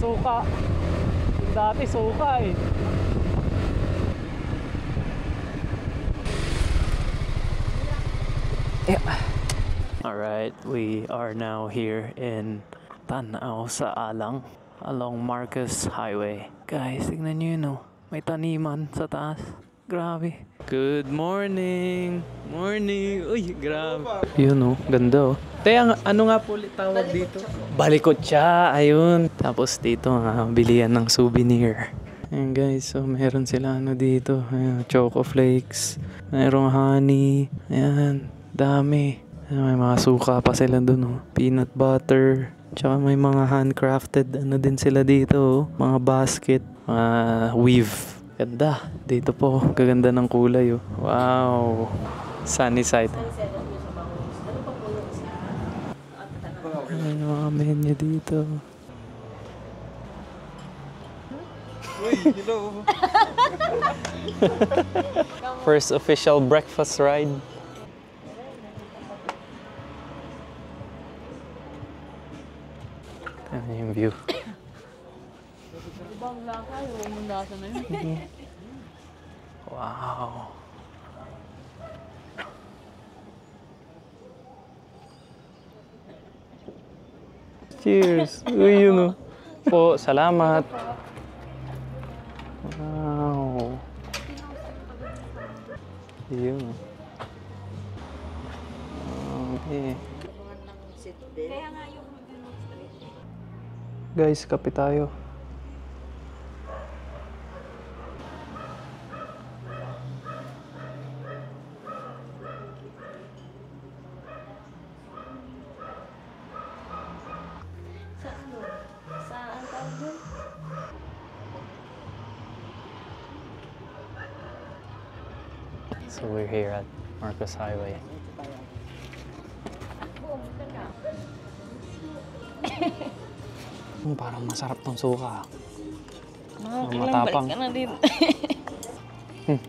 Suka. Dati suka eh. Yeah. Alright, we are now here in Tanaw sa Alang along Marcos Highway. Guys, tignan nyo yun oh. May taniman sa taas. Grabe. Good morning! Morning! Uy, grabe. Yun oh, ganda oh. Kaya ano nga po ulit tawag dito? Balikotsa! Ayun. Tapos dito nga, bilihan ng souvenir. Ayan guys, so meron sila ano dito. Ayan, choco flakes. Mayroong honey. Ayan, dami. Ayan, may mga suka pa sila dun oh. Peanut butter. Tsaka may mga handcrafted ano din sila dito oh. Mga basket. Mga weave. Ganda. Dito po. Gaganda ng kulay oh. Wow. Sunny side. Ano mga menu dito? Uy, hello. First official breakfast ride. Ano yung view? Wow. Cheers! Uy, yun o. Po, salamat. Wow. Yun. Okay. Guys, kape tayo. So we're here at Marcos Highway. Parang masarap tong suka. Matapang.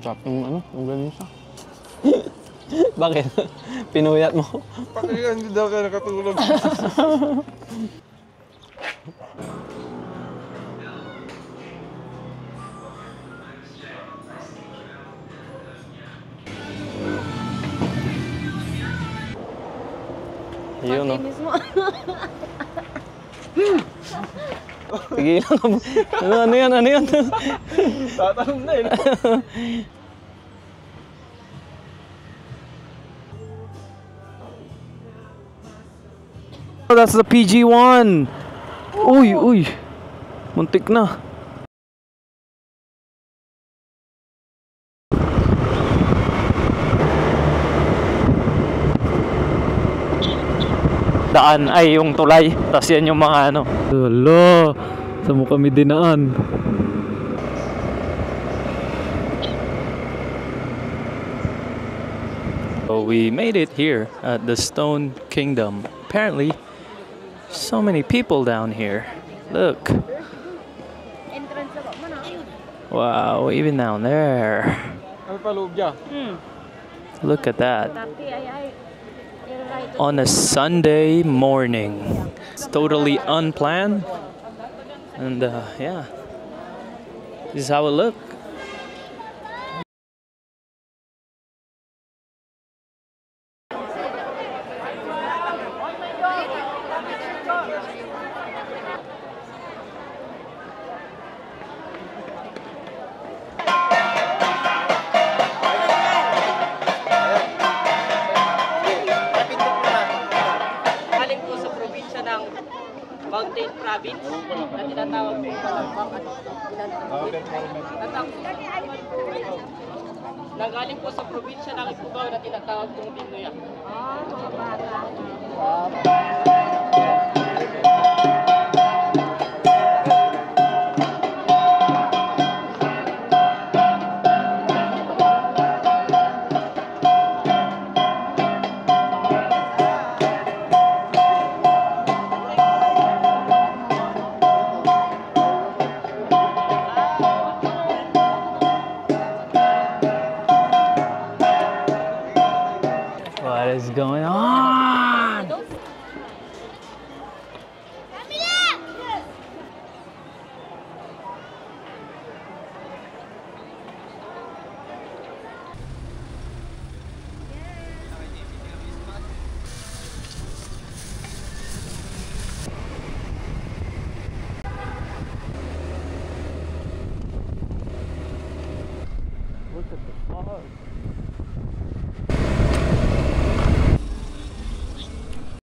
Sarap yung ano, yung ganito. Bakit? Pinuyat mo? Pakaya hindi daw kayo nakatulog. Yun o. Pigilan ka mo. Ano yan? Ano yan? Tatanong na eh. Oh, that's the PG1! Uy, uy! Muntik na. Daan ay yung tulay. Tapos yan yung mga ano. Hello! Saan mo kami dinaan? So we made it here at the Stone Kingdom. Apparently, so many people down here. Look. Wow, even down there. Look at that. On a Sunday morning. It's totally unplanned. And yeah, this is how it looked. Mountain Province na tinatawag po nagaling po sa probinsya ng Ifugao na tinatawag pong Binoya. What is going on?